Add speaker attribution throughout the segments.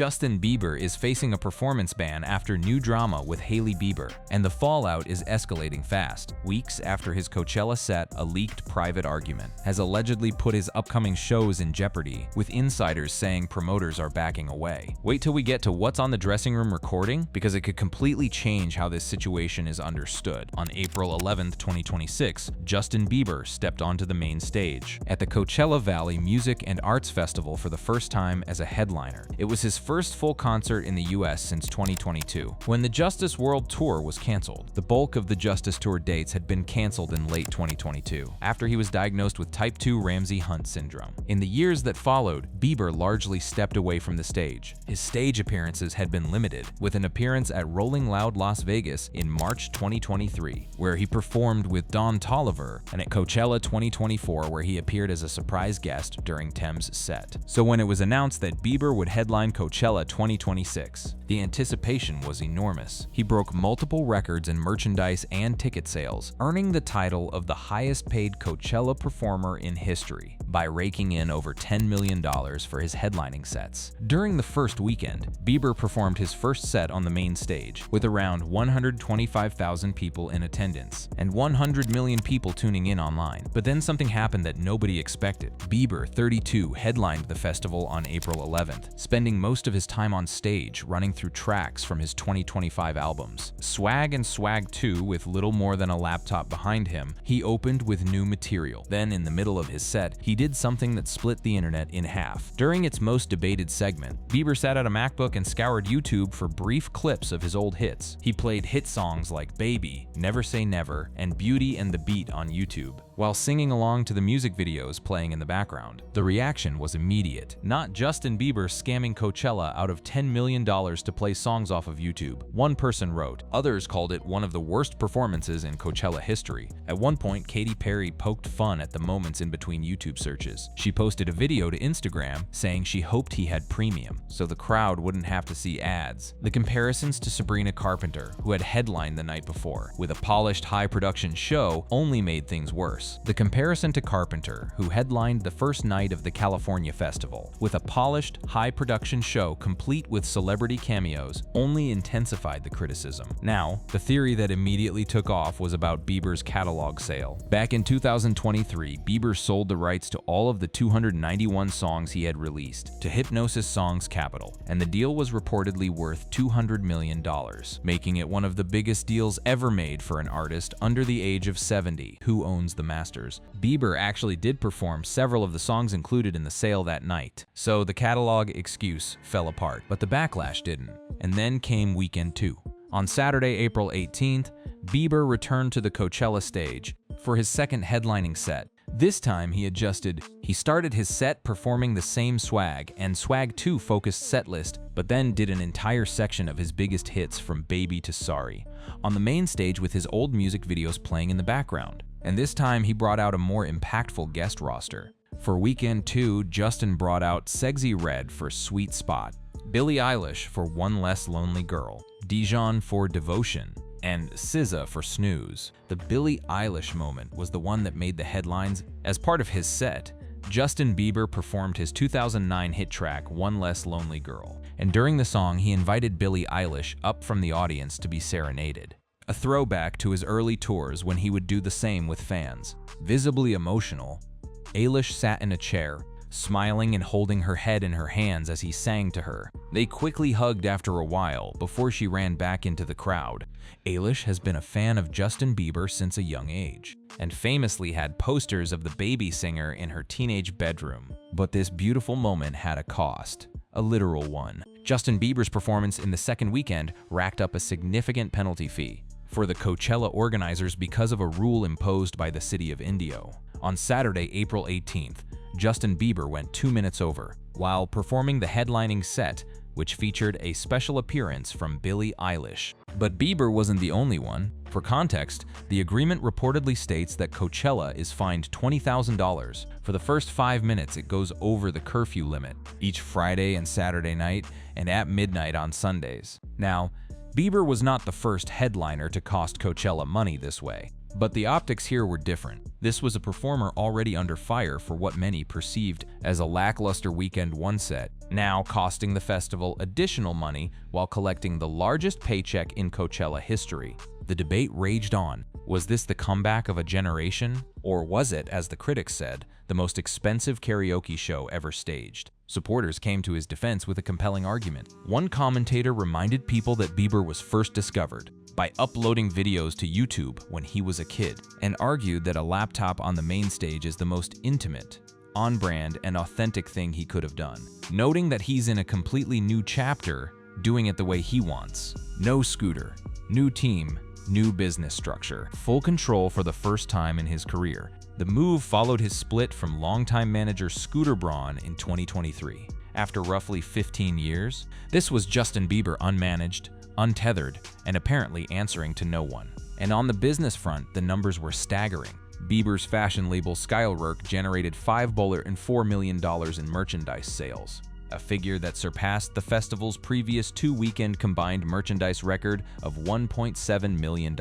Speaker 1: Justin Bieber is facing a performance ban after new drama with Hailey Bieber, and the fallout is escalating fast. Weeks after his Coachella set, a leaked private argument has allegedly put his upcoming shows in jeopardy, with insiders saying promoters are backing away. Wait till we get to what's on the dressing room recording, because it could completely change how this situation is understood. On April 11, 2026, Justin Bieber stepped onto the main stage at the Coachella Valley Music and Arts Festival for the first time as a headliner. It was his first full concert in the US since 2022, when the Justice World Tour was canceled. The bulk of the Justice Tour dates had been canceled in late 2022, after he was diagnosed with type 2 Ramsay-Hunt syndrome. In the years that followed, Bieber largely stepped away from the stage. His stage appearances had been limited, with an appearance at Rolling Loud Las Vegas in March 2023, where he performed with Don Toliver, and at Coachella 2024, where he appeared as a surprise guest during Tem's set. So when it was announced that Bieber would headline Coachella 2026, the anticipation was enormous. He broke multiple records in merchandise and ticket sales, earning the title of the highest-paid Coachella performer in history by raking in over $10 million for his headlining sets. During the first weekend, Bieber performed his first set on the main stage, with around 125,000 people in attendance and 100 million people tuning in online. But then something happened that nobody expected. Bieber, 32, headlined the festival on April 11th, spending most of his time on stage running through tracks from his 2025 albums. Swag and Swag 2, with little more than a laptop behind him, he opened with new material. Then, in the middle of his set, he did something that split the internet in half. During its most debated segment, Bieber sat at a MacBook and scoured YouTube for brief clips of his old hits. He played hit songs like Baby, Never Say Never, and Beauty and the Beat on YouTube, while singing along to the music videos playing in the background. The reaction was immediate. Not Justin Bieber scamming Coachella out of $10 million to play songs off of YouTube, one person wrote. Others called it one of the worst performances in Coachella history. At one point, Katy Perry poked fun at the moments in between YouTube searches. She posted a video to Instagram saying she hoped he had premium, so the crowd wouldn't have to see ads. The comparisons to Sabrina Carpenter, who had headlined the night before, with a polished, high-production show, only made things worse. The comparison to Carpenter, who headlined the first night of the California Festival, with a polished, high-production show complete with celebrity cameos, only intensified the criticism. Now, the theory that immediately took off was about Bieber's catalog sale. Back in 2023, Bieber sold the rights to all of the 291 songs he had released to Hypnosis Songs Capital, and the deal was reportedly worth $200 million, making it one of the biggest deals ever made for an artist under the age of 70 who owns the masters. Bieber actually did perform several of the songs included in the sale that night, so the catalog excuse fell apart, but the backlash didn't. And then came weekend 2. On Saturday, April 18th, Bieber returned to the Coachella stage for his second headlining set. This time he adjusted. He started his set performing the same Swag and Swag 2 focused setlist, but then did an entire section of his biggest hits from Baby to Sorry on the main stage with his old music videos playing in the background. And this time he brought out a more impactful guest roster. For weekend 2, Justin brought out Sexy Red for Sweet Spot, Billie Eilish for One Less Lonely Girl, Dijon for Devotion, and SZA for Snooze. The Billie Eilish moment was the one that made the headlines. As part of his set, Justin Bieber performed his 2009 hit track One Less Lonely Girl, and during the song he invited Billie Eilish up from the audience to be serenaded. A throwback to his early tours when he would do the same with fans. Visibly emotional, Eilish sat in a chair, smiling and holding her head in her hands as he sang to her. They quickly hugged after a while before she ran back into the crowd. Eilish has been a fan of Justin Bieber since a young age, and famously had posters of the baby singer in her teenage bedroom. But this beautiful moment had a cost, a literal one. Justin Bieber's performance in the second weekend racked up a significant penalty fee for the Coachella organizers because of a rule imposed by the city of Indio. On Saturday, April 18th, Justin Bieber went 2 minutes over while performing the headlining set, which featured a special appearance from Billie Eilish. But Bieber wasn't the only one. For context, the agreement reportedly states that Coachella is fined $20,000 for the first 5 minutes it goes over the curfew limit, each Friday and Saturday night, and at midnight on Sundays. Now, Bieber was not the first headliner to cost Coachella money this way. But the optics here were different. This was a performer already under fire for what many perceived as a lackluster weekend one set, now costing the festival additional money while collecting the largest paycheck in Coachella history. The debate raged on. Was this the comeback of a generation? Or was it, as the critics said, the most expensive karaoke show ever staged? Supporters came to his defense with a compelling argument. One commentator reminded people that Bieber was first discovered by uploading videos to YouTube when he was a kid, and argued that a laptop on the main stage is the most intimate, on-brand, and authentic thing he could have done, noting that he's in a completely new chapter, doing it the way he wants. No scooter, new team, new business structure, full control for the first time in his career. The move followed his split from longtime manager Scooter Braun in 2023. After roughly 15 years, this was Justin Bieber unmanaged, untethered, and apparently answering to no one. And on the business front, the numbers were staggering. Bieber's fashion label Skylark generated $5.4 million in merchandise sales, a figure that surpassed the festival's previous two-weekend combined merchandise record of $1.7 million.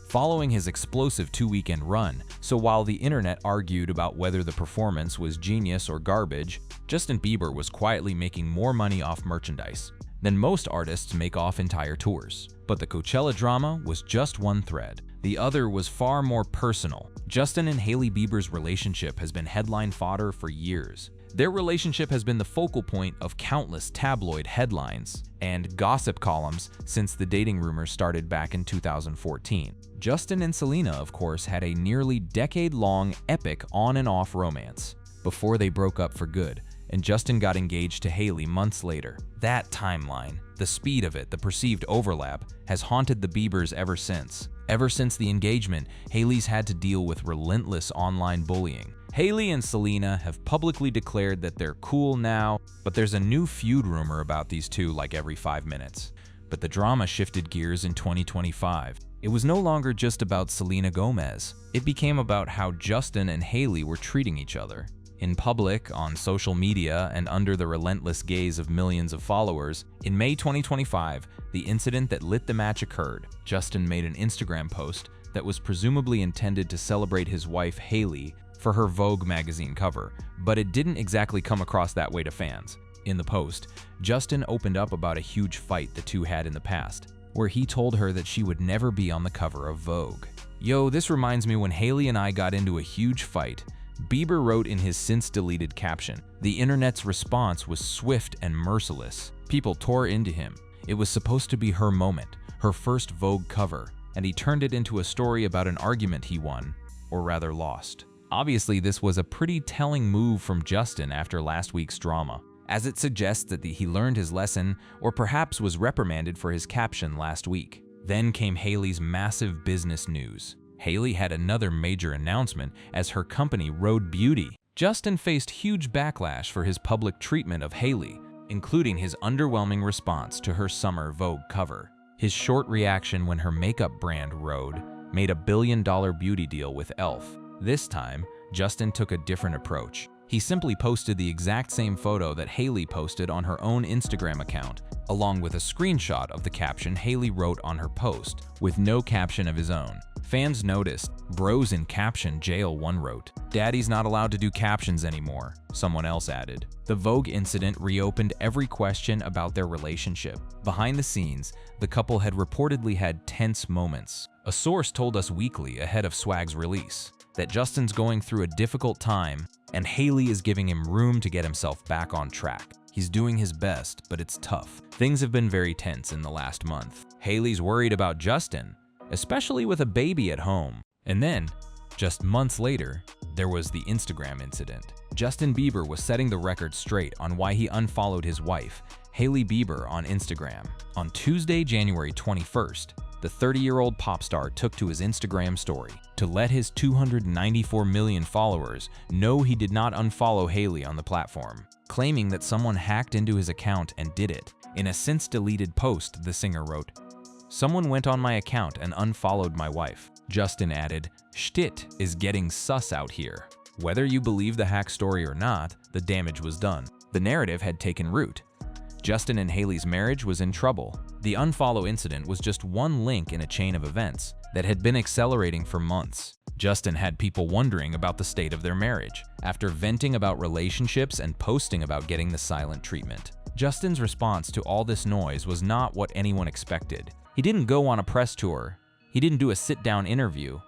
Speaker 1: Following his explosive two-weekend run, so while the internet argued about whether the performance was genius or garbage, Justin Bieber was quietly making more money off merchandise than most artists make off entire tours. But the Coachella drama was just one thread. The other was far more personal. Justin and Hailey Bieber's relationship has been headline fodder for years. Their relationship has been the focal point of countless tabloid headlines and gossip columns since the dating rumors started back in 2014. Justin and Selena, of course, had a nearly decade-long epic on and off romance before they broke up for good, and Justin got engaged to Hailey months later. That timeline, the speed of it, the perceived overlap, has haunted the Biebers ever since. Ever since the engagement, Hailey's had to deal with relentless online bullying. Hailey and Selena have publicly declared that they're cool now, but there's a new feud rumor about these two like every 5 minutes. But the drama shifted gears in 2025. It was no longer just about Selena Gomez. It became about how Justin and Hailey were treating each other. In public, on social media, and under the relentless gaze of millions of followers, in May 2025, the incident that lit the match occurred. Justin made an Instagram post that was presumably intended to celebrate his wife, Hailey, for her Vogue magazine cover, but it didn't exactly come across that way to fans. In the post, Justin opened up about a huge fight the two had in the past, where he told her that she would never be on the cover of Vogue. Yo, this reminds me when Hailey and I got into a huge fight. Bieber wrote in his since-deleted caption. The internet's response was swift and merciless. People tore into him. It was supposed to be her moment, her first Vogue cover, and he turned it into a story about an argument he won, or rather lost. Obviously, this was a pretty telling move from Justin after last week's drama, as it suggests that he learned his lesson or perhaps was reprimanded for his caption last week. Then came Hailey's massive business news. Hailey had another major announcement as her company Rode Beauty. Justin faced huge backlash for his public treatment of Hailey, including his underwhelming response to her summer Vogue cover. His short reaction when her makeup brand Rode made a billion-dollar beauty deal with e.l.f. This time, Justin took a different approach. He simply posted the exact same photo that Hailey posted on her own Instagram account, along with a screenshot of the caption Hailey wrote on her post, with no caption of his own. Fans noticed. Bros in caption jail, one wrote. Daddy's not allowed to do captions anymore, someone else added. The Vogue incident reopened every question about their relationship. Behind the scenes, the couple had reportedly had tense moments. A source told Us Weekly ahead of Swag's release that Justin's going through a difficult time and Hailey is giving him room to get himself back on track. He's doing his best, but it's tough. Things have been very tense in the last month. Hailey's worried about Justin, especially with a baby at home. And then, just months later, there was the Instagram incident. Justin Bieber was setting the record straight on why he unfollowed his wife, Hailey Bieber, on Instagram. On Tuesday, January 21st, the 30-year-old pop star took to his Instagram story to let his 294 million followers know he did not unfollow Hailey on the platform, claiming that someone hacked into his account and did it. In a since-deleted post, the singer wrote, "Someone went on my account and unfollowed my wife." Justin added, "Shit is getting sus out here." Whether you believe the hack story or not, the damage was done. The narrative had taken root. Justin and Hailey's marriage was in trouble. The unfollow incident was just one link in a chain of events that had been accelerating for months. Justin had people wondering about the state of their marriage after venting about relationships and posting about getting the silent treatment. Justin's response to all this noise was not what anyone expected. He didn't go on a press tour. He didn't do a sit-down interview.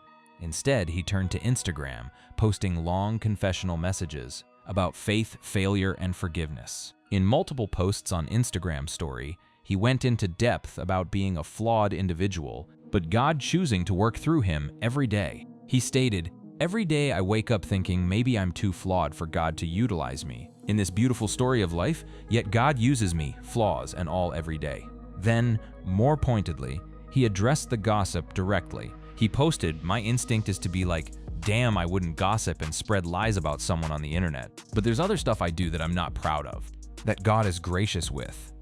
Speaker 1: Instead, he turned to Instagram, posting long confessional messages about faith, failure, and forgiveness. In multiple posts on Instagram story, he went into depth about being a flawed individual, but God choosing to work through him every day. He stated, "Every day I wake up thinking maybe I'm too flawed for God to utilize me in this beautiful story of life, yet God uses me, flaws and all, every day." Then, more pointedly, he addressed the gossip directly. He posted, "My instinct is to be like, damn, I wouldn't gossip and spread lies about someone on the internet. But there's other stuff I do that I'm not proud of, that God is gracious with.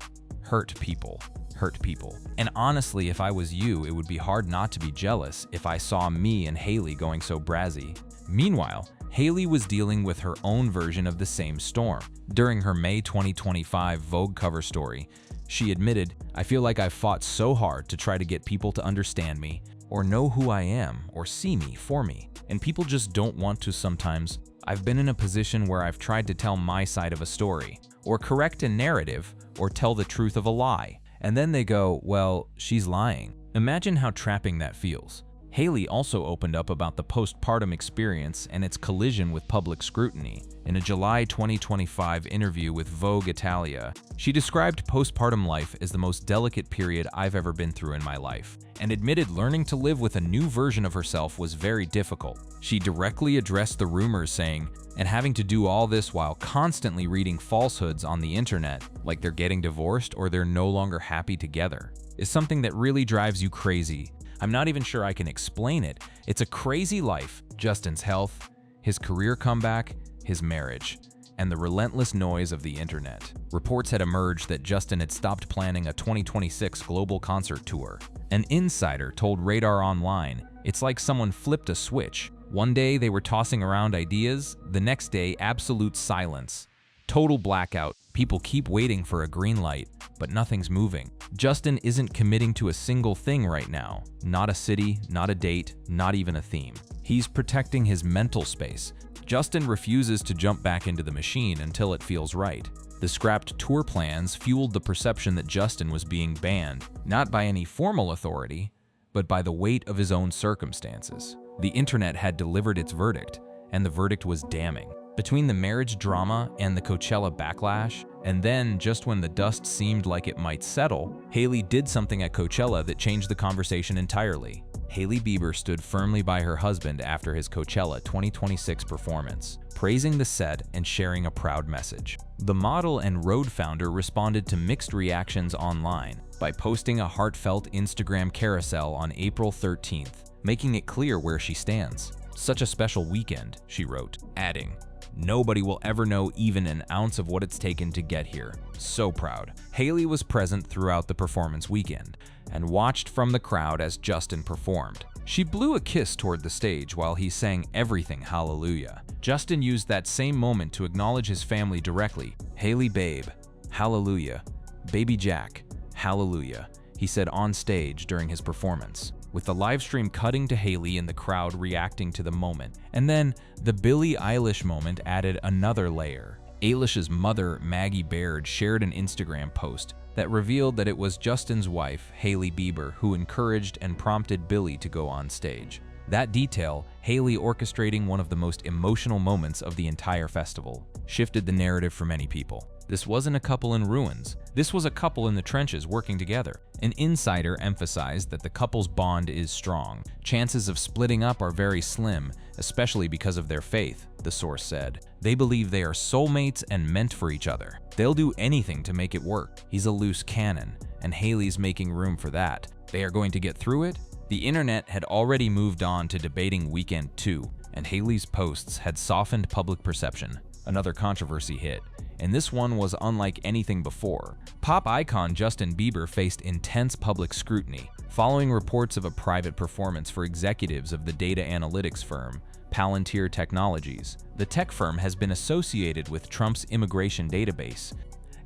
Speaker 1: Hurt people. Hurt people. And honestly, if I was you, it would be hard not to be jealous if I saw me and Hailey going so brazzy." Meanwhile, Hailey was dealing with her own version of the same storm. During her May 2025 Vogue cover story, she admitted, "I feel like I've fought so hard to try to get people to understand me, or know who I am, or see me for me. And people just don't want to sometimes. I've been in a position where I've tried to tell my side of a story, or correct a narrative, or tell the truth of a lie. And then they go, well, she's lying." Imagine how trapping that feels. Hailey also opened up about the postpartum experience and its collision with public scrutiny. In a July 2025 interview with Vogue Italia, she described postpartum life as the most delicate period I've ever been through in my life, and admitted learning to live with a new version of herself was very difficult. She directly addressed the rumors, saying, "And having to do all this while constantly reading falsehoods on the internet, like they're getting divorced or they're no longer happy together, is something that really drives you crazy. I'm not even sure I can explain it. It's a crazy life." Justin's health, his career comeback, his marriage, and the relentless noise of the internet. Reports had emerged that Justin had stopped planning a 2026 global concert tour. An insider told Radar Online, "It's like someone flipped a switch. One day they were tossing around ideas, the next day absolute silence. Total blackout. People keep waiting for a green light, but nothing's moving." Justin isn't committing to a single thing right now. Not a city, not a date, not even a theme. He's protecting his mental space. Justin refuses to jump back into the machine until it feels right. The scrapped tour plans fueled the perception that Justin was being banned, not by any formal authority, but by the weight of his own circumstances. The internet had delivered its verdict, and the verdict was damning. Between the marriage drama and the Coachella backlash, and then just when the dust seemed like it might settle, Hailey did something at Coachella that changed the conversation entirely. Hailey Bieber stood firmly by her husband after his Coachella 2026 performance, praising the set and sharing a proud message. The model and road founder responded to mixed reactions online by posting a heartfelt Instagram carousel on April 13th, making it clear where she stands. "Such a special weekend," she wrote, adding, "Nobody will ever know even an ounce of what it's taken to get here. So proud." Hailey was present throughout the performance weekend and watched from the crowd as Justin performed. She blew a kiss toward the stage while he sang "Everything Hallelujah." Justin used that same moment to acknowledge his family directly. "Hailey babe, hallelujah. Baby Jack, hallelujah," he said on stage during his performance, with the livestream cutting to Hailey and the crowd reacting to the moment. And then, the Billie Eilish moment added another layer. Eilish's mother, Maggie Baird, shared an Instagram post that revealed that it was Justin's wife, Hailey Bieber, who encouraged and prompted Billie to go on stage. That detail, Hailey orchestrating one of the most emotional moments of the entire festival, shifted the narrative for many people. This wasn't a couple in ruins. This was a couple in the trenches working together. An insider emphasized that the couple's bond is strong. Chances of splitting up are very slim, especially because of their faith, the source said. "They believe they are soulmates and meant for each other. They'll do anything to make it work. He's a loose cannon, and Hailey's making room for that. They are going to get through it." The internet had already moved on to debating Weekend 2, and Hailey's posts had softened public perception. Another controversy hit, and this one was unlike anything before. Pop icon Justin Bieber faced intense public scrutiny, following reports of a private performance for executives of the data analytics firm, Palantir Technologies. The tech firm has been associated with Trump's immigration database,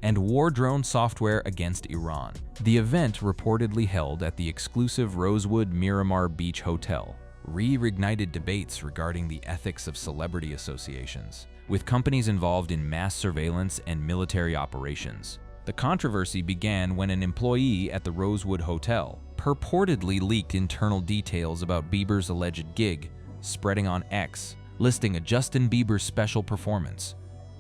Speaker 1: and war drone software against Iran. The event, reportedly held at the exclusive Rosewood Miramar Beach Hotel, reignited debates regarding the ethics of celebrity associations, with companies involved in mass surveillance and military operations. The controversy began when an employee at the Rosewood Hotel purportedly leaked internal details about Bieber's alleged gig, spreading on X, listing a Justin Bieber special performance,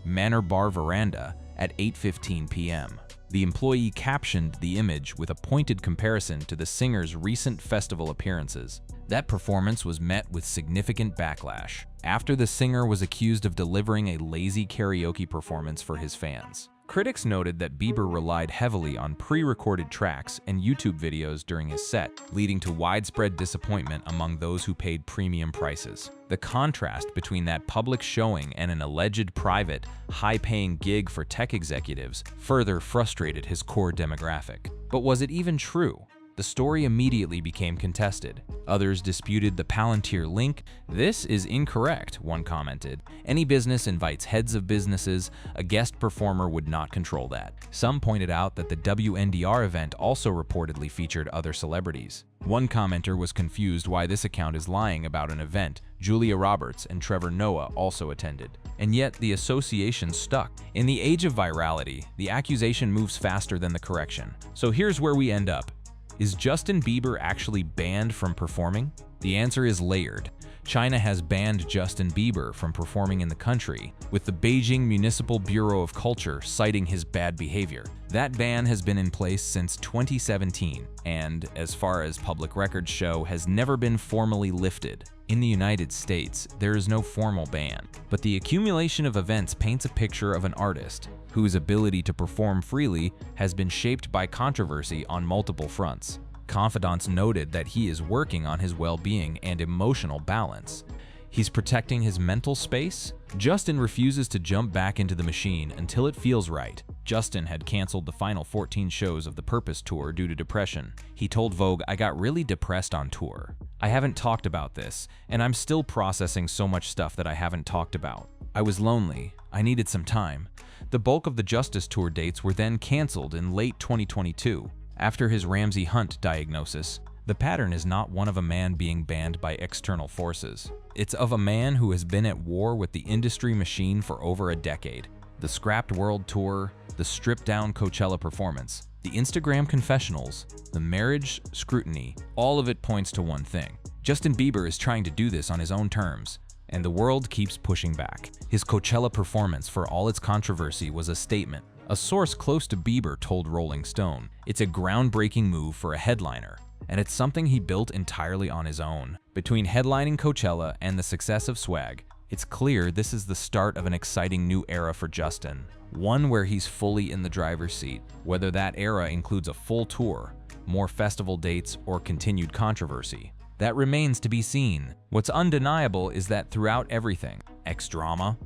Speaker 1: Manor Bar Veranda, at 8:15 p.m. The employee captioned the image with a pointed comparison to the singer's recent festival appearances. That performance was met with significant backlash after the singer was accused of delivering a lazy karaoke performance for his fans. Critics noted that Bieber relied heavily on pre-recorded tracks and YouTube videos during his set, leading to widespread disappointment among those who paid premium prices. The contrast between that public showing and an alleged private, high-paying gig for tech executives further frustrated his core demographic. But was it even true? The story immediately became contested. Others disputed the Palantir link. "This is incorrect," one commented. "Any business invites heads of businesses. A guest performer would not control that." Some pointed out that the WNDR event also reportedly featured other celebrities. One commenter was confused why this account is lying about an event Julia Roberts and Trevor Noah also attended. And yet the association stuck. In the age of virality, the accusation moves faster than the correction. So here's where we end up. Is Justin Bieber actually banned from performing? The answer is layered. China has banned Justin Bieber from performing in the country, with the Beijing Municipal Bureau of Culture citing his bad behavior. That ban has been in place since 2017 and, as far as public records show, has never been formally lifted. In the United States, there is no formal ban, but the accumulation of events paints a picture of an artist whose ability to perform freely has been shaped by controversy on multiple fronts. Confidants noted that he is working on his well-being and emotional balance. He's protecting his mental space. Justin refuses to jump back into the machine until it feels right. Justin had canceled the final 14 shows of the Purpose Tour due to depression. He told Vogue, "I got really depressed on tour. I haven't talked about this, and I'm still processing so much stuff that I haven't talked about. I was lonely. I needed some time." The bulk of the Justice Tour dates were then canceled in late 2022. After his Ramsay Hunt diagnosis, the pattern is not one of a man being banned by external forces. It's of a man who has been at war with the industry machine for over a decade. The scrapped world tour, the stripped-down Coachella performance, the Instagram confessionals, the marriage scrutiny, all of it points to one thing. Justin Bieber is trying to do this on his own terms, and the world keeps pushing back. His Coachella performance, for all its controversy, was a statement. A source close to Bieber told Rolling Stone, "It's a groundbreaking move for a headliner, and it's something he built entirely on his own." Between headlining Coachella and the success of Swag, it's clear this is the start of an exciting new era for Justin, one where he's fully in the driver's seat. Whether that era includes a full tour, more festival dates, or continued controversy, that remains to be seen. What's undeniable is that throughout everything, ex-drama,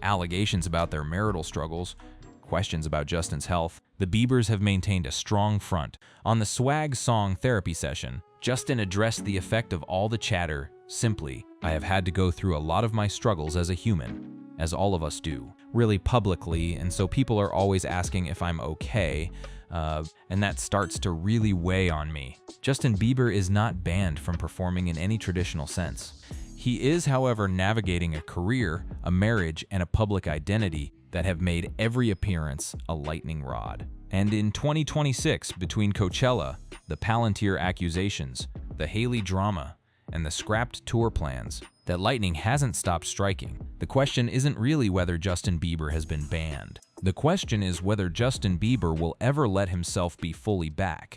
Speaker 1: allegations about their marital struggles, questions about Justin's health, the Biebers have maintained a strong front. On the Swag song Therapy Session, Justin addressed the effect of all the chatter simply, "I have had to go through a lot of my struggles as a human, as all of us do, really publicly, and so people are always asking if I'm okay, and that starts to really weigh on me." Justin Bieber is not banned from performing in any traditional sense. He is, however, navigating a career, a marriage, and a public identity that have made every appearance a lightning rod. And in 2026, between Coachella, the Palantir accusations, the Hailey drama, and the scrapped tour plans, that lightning hasn't stopped striking. The question isn't really whether Justin Bieber has been banned. The question is whether Justin Bieber will ever let himself be fully back.